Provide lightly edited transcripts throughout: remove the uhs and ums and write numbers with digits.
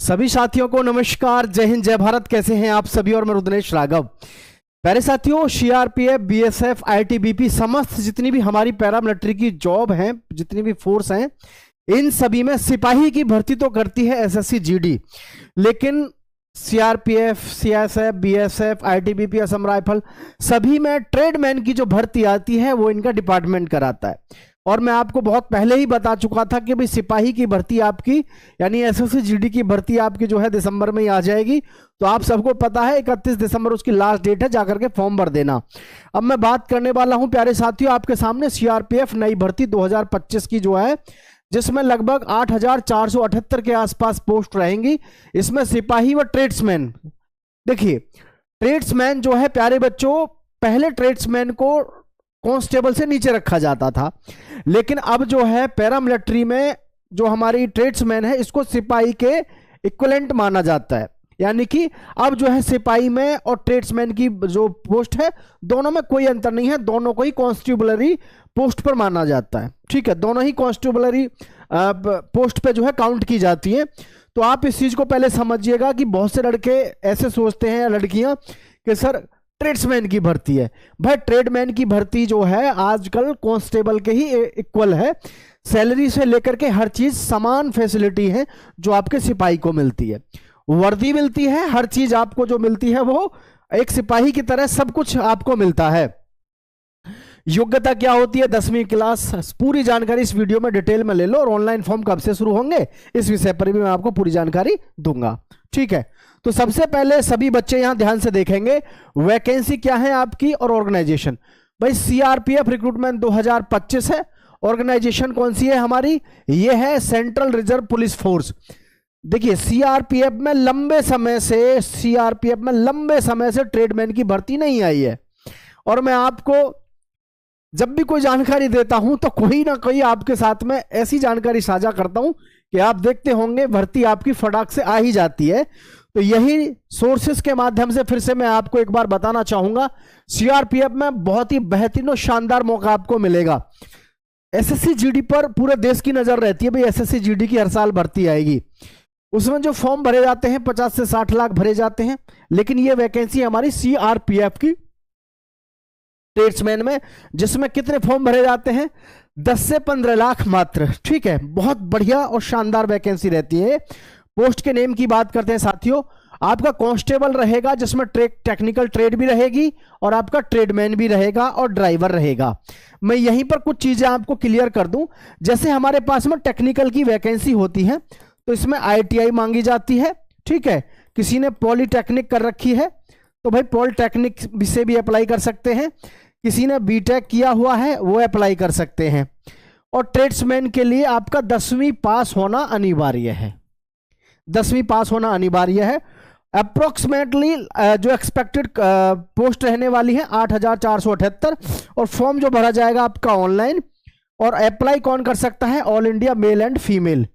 सभी साथियों को नमस्कार, जय हिंद, जय भारत। कैसे हैं आप सभी? और मैं रुद्रेश राघव। प्यारे साथियों, सीआरपीएफ, बीएसएफ, आईटीबीपी, समस्त जितनी भी हमारी पैरामिलिट्री की जॉब हैं, जितनी भी फोर्स हैं, इन सभी में सिपाही की भर्ती तो करती है एसएससी जीडी, लेकिन CRPF, CSF, BSF, ITBP, Assam rifle, सभी में ट्रेडमैन की जो भर्ती आती है वो इनका डिपार्टमेंट कराता है। और मैं आपको बहुत पहले ही बता चुका था कि भाई सिपाही की भर्ती आपकी यानी एसएससी जीडी की भर्ती आपकी जो है दिसंबर में ही आ जाएगी। तो आप सबको पता है 31 दिसंबर उसकी लास्ट डेट है, जाकर के फॉर्म भर देना। अब मैं बात करने वाला हूं प्यारे साथियों आपके सामने सीआरपीएफ नई भर्ती 2025 की जो है, जिसमें लगभग 8,478 के आसपास पोस्ट रहेंगी। इसमें सिपाही व ट्रेड्समैन, देखिए ट्रेड्समैन जो है प्यारे बच्चों, पहले ट्रेड्समैन को कांस्टेबल से नीचे रखा जाता था, लेकिन अब जो है पैरामिलिट्री में जो हमारी ट्रेड्समैन है इसको सिपाही के इक्विवेलेंट माना जाता है। यानी कि अब जो है सिपाही में और ट्रेड्समैन की जो पोस्ट है दोनों में कोई अंतर नहीं है, दोनों को ही कांस्टेबलरी पोस्ट पर माना जाता है। ठीक है, दोनों ही कांस्टेबलरी पोस्ट पे जो है काउंट की जाती है। तो आप इस चीज को पहले समझिएगा कि बहुत से लड़के ऐसे सोचते हैं या लड़कियां कि सर ट्रेड्समैन की भर्ती है। भाई ट्रेडमैन की भर्ती जो है आजकल कांस्टेबल के ही इक्वल है, सैलरी से लेकर के हर चीज समान फैसिलिटी है जो आपके सिपाही को मिलती है। वर्दी मिलती है, हर चीज आपको जो मिलती है वो एक सिपाही की तरह सब कुछ आपको मिलता है। योग्यता क्या होती है? 10वीं क्लास। पूरी जानकारी इस वीडियो में डिटेल में ले लो, और ऑनलाइन फॉर्म कब से शुरू होंगे इस विषय पर भी मैं आपको पूरी जानकारी दूंगा। ठीक है, तो सबसे पहले सभी बच्चे यहां ध्यान से देखेंगे वैकेंसी क्या है आपकी और ऑर्गेनाइजेशन। भाई सीआरपीएफ रिक्रूटमेंट 2025 है। ऑर्गेनाइजेशन कौन सी है हमारी? ये है सेंट्रल रिजर्व पुलिस फोर्स। देखिए सीआरपीएफ में लंबे समय से ट्रेडमैन की भर्ती नहीं आई है, और मैं आपको जब भी कोई जानकारी देता हूं तो कोई ना कोई आपके साथ में ऐसी जानकारी साझा करता हूं कि आप देखते होंगे भर्ती आपकी फटाक से आ ही जाती है। तो यही सोर्सेस के माध्यम से फिर से मैं आपको एक बार बताना चाहूंगा, सीआरपीएफ में बहुत ही बेहतरीन और शानदार मौका आपको मिलेगा। एसएससी जीडी पर पूरे देश की नजर रहती है, भाई एसएससी जीडी की हर साल भर्ती आएगी। उसमें जो फॉर्म भरे जाते हैं 50 से 60 लाख भरे जाते हैं, लेकिन ये वैकेंसी हमारी सीआरपीएफ की ट्रेड्समैन में, जिसमें कितने फॉर्म भरे जाते हैं? 10 से 15 लाख मात्र। ठीक है, बहुत बढ़िया और शानदार वैकेंसी रहती है। पोस्ट के नेम की बात करते हैं साथियों, आपका कांस्टेबल रहेगा जिसमें टेक्निकल ट्रेड भी रहेगी, और आपका ट्रेडमैन भी रहेगा, और ड्राइवर रहेगा। मैं यहीं पर कुछ चीजें आपको क्लियर कर दूं। जैसे हमारे पास में टेक्निकल की वैकेंसी होती है तो इसमें आईटीआई मांगी जाती है। ठीक है, किसी ने पॉलीटेक्निक कर रखी है तो भाई पॉलीटेक्निक से भी अप्लाई कर सकते हैं, किसी ने बीटेक किया हुआ है वो अप्लाई कर सकते हैं। और ट्रेड्समैन के लिए आपका 10वीं पास होना अनिवार्य है। 10वीं पास होना अनिवार्य है। अप्रोक्सीमेटली जो एक्सपेक्टेड पोस्ट रहने वाली है 8,478, और फॉर्म जो भरा जाएगा आपका ऑनलाइन। और अप्लाई कौन कर सकता है? All India male and female.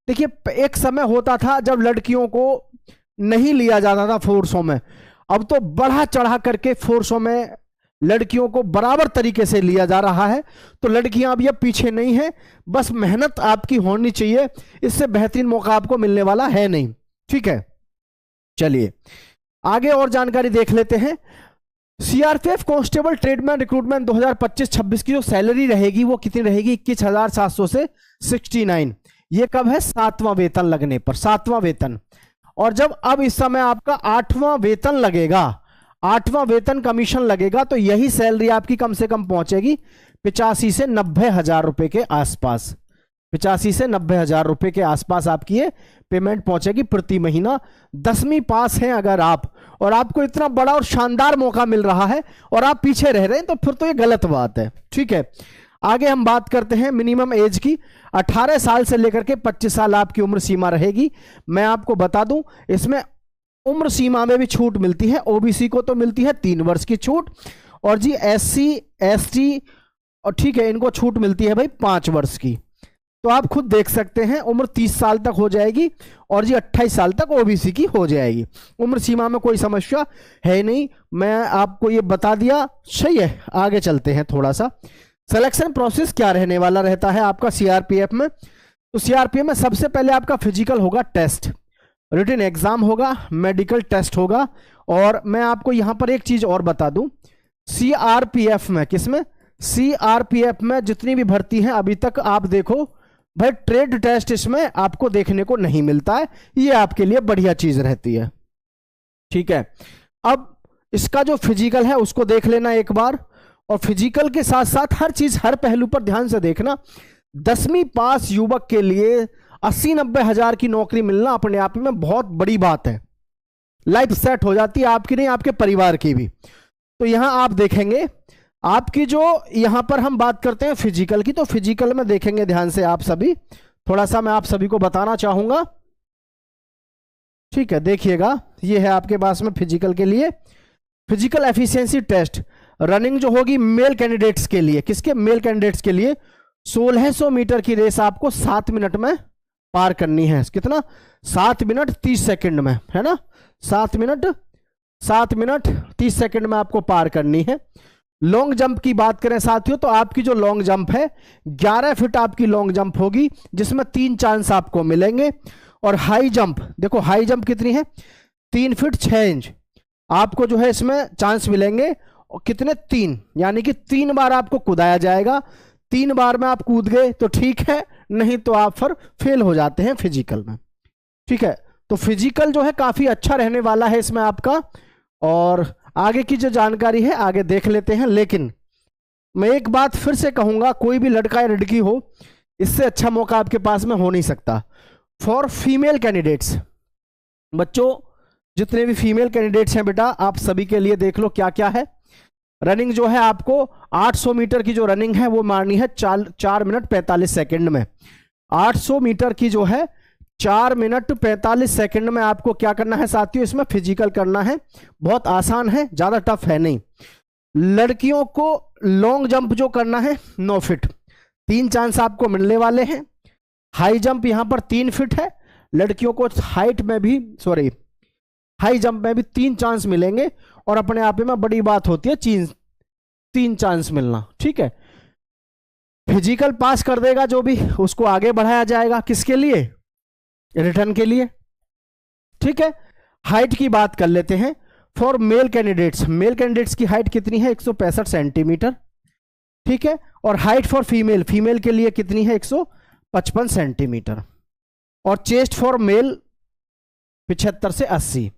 देखिए एक समय होता था जब लड़कियों को नहीं लिया जाता था फोर्सों में, अब तो बढ़ा चढ़ा करके फोर्सों में लड़कियों को बराबर तरीके से लिया जा रहा है। तो लड़कियां अब ये पीछे नहीं है, बस मेहनत आपकी होनी चाहिए, इससे बेहतरीन मौका आपको मिलने वाला है नहीं। ठीक है, चलिए आगे और जानकारी देख लेते हैं। सीआरपीएफ कांस्टेबल ट्रेडमैन रिक्रूटमेंट 2025-26 की जो सैलरी रहेगी वो कितनी रहेगी? 21,700 से 69। ये कब है? 7वां वेतन लगने पर, 7वां वेतन। और जब अब इस समय आपका 8वां वेतन लगेगा, 8वां वेतन कमीशन लगेगा, तो यही सैलरी आपकी कम से कम पहुंचेगी 85 से 90 हजार रुपए के आसपास। 85 से 90 हजार रुपए के आसपास आपकी ये पेमेंट पहुंचेगी प्रति महीना। 10वीं पास हैं अगर आप, और आपको इतना बड़ा और शानदार मौका मिल रहा है और आप पीछे रह रहे हैं, तो फिर तो ये गलत बात है। ठीक है, आगे हम बात करते हैं मिनिमम एज की। 18 साल से लेकर के 25 साल आपकी उम्र सीमा रहेगी। मैं आपको बता दूं इसमें उम्र सीमा में भी छूट मिलती है। ओबीसी को तो मिलती है 3 वर्ष की छूट, और जी एससी एसटी और ठीक है इनको छूट मिलती है भाई 5 वर्ष की। तो आप खुद देख सकते हैं उम्र 30 साल तक हो जाएगी, और जी 28 साल तक ओबीसी की हो जाएगी। उम्र सीमा में कोई समस्या है नहीं, मैं आपको ये बता दिया। सही है, आगे चलते हैं थोड़ा सा। सिलेक्शन प्रोसेस क्या रहने वाला रहता है आपका सीआरपीएफ में? तो सीआरपीएफ में सबसे पहले आपका फिजिकल होगा टेस्ट। रिटन एग्जाम होगा, मेडिकल टेस्ट होगा। और मैं आपको यहां पर एक चीज और बता दूं, सीआरपीएफ में, किसमें, सीआरपीएफ में जितनी भी भर्ती हैं अभी तक आप देखो भाई, ट्रेड टेस्ट इसमें आपको देखने को नहीं मिलता है, ये आपके लिए बढ़िया चीज रहती है। ठीक है, अब इसका जो फिजिकल है उसको देख लेना एक बार, और फिजिकल के साथ साथ हर चीज, हर पहलू पर ध्यान से देखना। 10वीं पास युवक के लिए 80-90 हजार की नौकरी मिलना अपने आप में बहुत बड़ी बात है, लाइफ सेट हो जाती है आपकी नहीं, आपके परिवार की भी। तो यहां आप देखेंगे आपकी जो, यहां पर हम बात करते हैं फिजिकल की, तो फिजिकल में देखेंगे ध्यान से आप सभी, थोड़ा सा मैं आप सभी को बताना चाहूंगा। ठीक है, देखिएगा, ये है आपके पास में फिजिकल के लिए फिजिकल एफिशिएंसी टेस्ट। रनिंग जो होगी मेल कैंडिडेट्स के लिए, किसके, मेल कैंडिडेट्स के लिए 1600 मीटर की रेस आपको 7 मिनट में पार करनी है। कितना, 7 मिनट 30 सेकंड में, है ना, 7 मिनट 30 सेकंड में आपको पार करनी है। लॉन्ग जंप की बात करें साथियों, तो आपकी जो लॉन्ग जंप है 11 फीट आपकी लॉन्ग जंप होगी, जिसमें 3 चांस आपको मिलेंगे। और हाई जंप, देखो हाई जंप कितनी है, 3 फीट 6 इंच आपको जो है इसमें चांस मिलेंगे। और कितने, 3, यानी कि 3 बार आपको कूदाया जाएगा। 3 बार में आप कूद गए तो ठीक है, नहीं तो आप फिर फेल हो जाते हैं फिजिकल में। ठीक है, तो फिजिकल जो है काफी अच्छा रहने वाला है इसमें आपका। और आगे की जो जानकारी है आगे देख लेते हैं, लेकिन मैं एक बात फिर से कहूंगा, कोई भी लड़का या लड़की हो, इससे अच्छा मौका आपके पास में हो नहीं सकता। फॉर फीमेल कैंडिडेट्स, बच्चों जितने भी फीमेल कैंडिडेट्स हैं बेटा, आप सभी के लिए देख लो क्या क्या है। रनिंग जो है आपको 800 मीटर की जो रनिंग है वो मारनी है 4 मिनट 45 सेकंड में। 800 मीटर की जो है 4 मिनट 45 सेकंड में आपको क्या करना है साथियों, इसमें फिजिकल करना है। बहुत आसान है, ज्यादा टफ है नहीं। लड़कियों को लॉन्ग जंप जो करना है 9 फीट, 3 चांस आपको मिलने वाले हैं। हाई जंप यहां पर 3 फीट है, लड़कियों को हाइट में भी, सॉरी, हाई जंप में भी 3 चांस मिलेंगे। और अपने आप में बड़ी बात होती है 3 चांस मिलना। ठीक है, फिजिकल पास कर देगा जो भी, उसको आगे बढ़ाया जाएगा, किसके लिए, रिटर्न के लिए। ठीक है, हाइट की बात कर लेते हैं। For male candidates, male candidates की हाइट कितनी है, 165 सेंटीमीटर। ठीक है, और हाइट फॉर फीमेल, फीमेल के लिए कितनी है, 155 सेंटीमीटर। और चेस्ट फॉर मेल 75 से 80।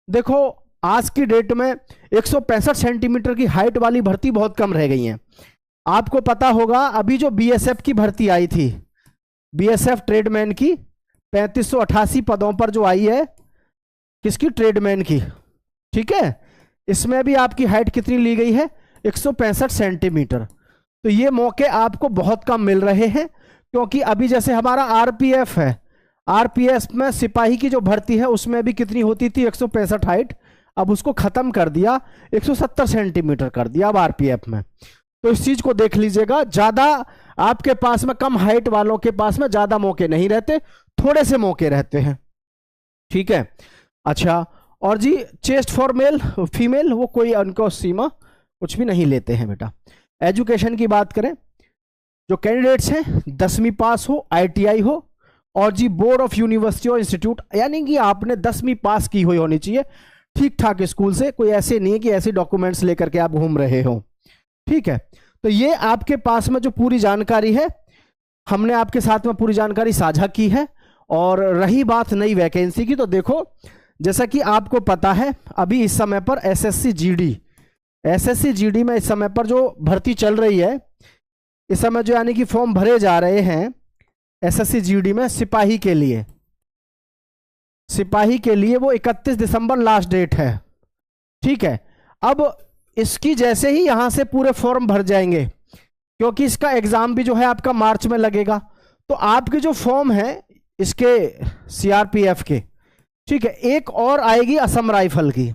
देखो आज की डेट में 165 सेंटीमीटर की हाइट वाली भर्ती बहुत कम रह गई है। आपको पता होगा अभी जो बीएसएफ की भर्ती आई थी, बीएसएफ ट्रेडमैन की 3588 पदों पर जो आई है, किसकी, ट्रेडमैन की। ठीक है, इसमें भी आपकी हाइट कितनी ली गई है, 165 सेंटीमीटर। तो ये मौके आपको बहुत कम मिल रहे हैं, क्योंकि अभी जैसे हमारा आरपीएफ है, आरपीएफ में सिपाही की जो भर्ती है उसमें भी कितनी होती थी, 165 हाइट, अब उसको खत्म कर दिया, 170 सेंटीमीटर कर दिया अब आरपीएफ में। तो इस चीज को देख लीजिएगा, ज्यादा आपके पास में, कम हाइट वालों के पास में ज्यादा मौके नहीं रहते, थोड़े से मौके रहते हैं। ठीक है, अच्छा, और जी चेस्ट फॉर मेल फीमेल, वो कोई उनको सीमा कुछ भी नहीं लेते हैं बेटा। एजुकेशन की बात करें, जो कैंडिडेट्स हैं 10वीं पास हो, आईटीआई हो, और जी बोर्ड ऑफ यूनिवर्सिटी और इंस्टीट्यूट, यानी कि आपने 10वीं पास की हुई होनी चाहिए ठीक ठाक स्कूल से, कोई ऐसे नहीं है कि ऐसे डॉक्यूमेंट्स लेकर के आप घूम रहे हो। ठीक है, तो ये आपके पास में जो पूरी जानकारी है, हमने आपके साथ में पूरी जानकारी साझा की है। और रही बात नई वैकेंसी की, तो देखो जैसा कि आपको पता है अभी इस समय पर एसएससी जीडी में इस समय पर जो भर्ती चल रही है, इस समय जो यानी कि फॉर्म भरे जा रहे हैं एसएससी जीडी में सिपाही के लिए, वो 31 दिसंबर लास्ट डेट है। ठीक है, अब इसकी जैसे ही यहां से पूरे फॉर्म भर जाएंगे, क्योंकि इसका एग्जाम भी जो है आपका मार्च में लगेगा, तो आपके जो फॉर्म है इसके सीआरपीएफ के, ठीक है, एक और आएगी असम राइफल की,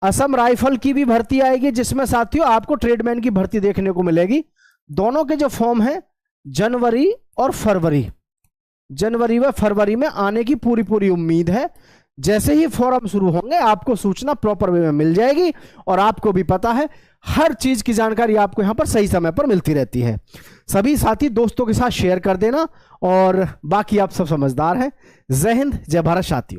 असम राइफल की भी भर्ती आएगी, जिसमें साथियों आपको ट्रेडमैन की भर्ती देखने को मिलेगी। दोनों के जो फॉर्म है जनवरी और फरवरी में आने की पूरी उम्मीद है। जैसे ही फॉर्म शुरू होंगे आपको सूचना प्रॉपर वे में मिल जाएगी, और आपको भी पता है हर चीज की जानकारी आपको यहां पर सही समय पर मिलती रहती है। सभी साथी दोस्तों के साथ शेयर कर देना, और बाकी आप सब समझदार हैं। जय हिंद, जय भारत साथियों।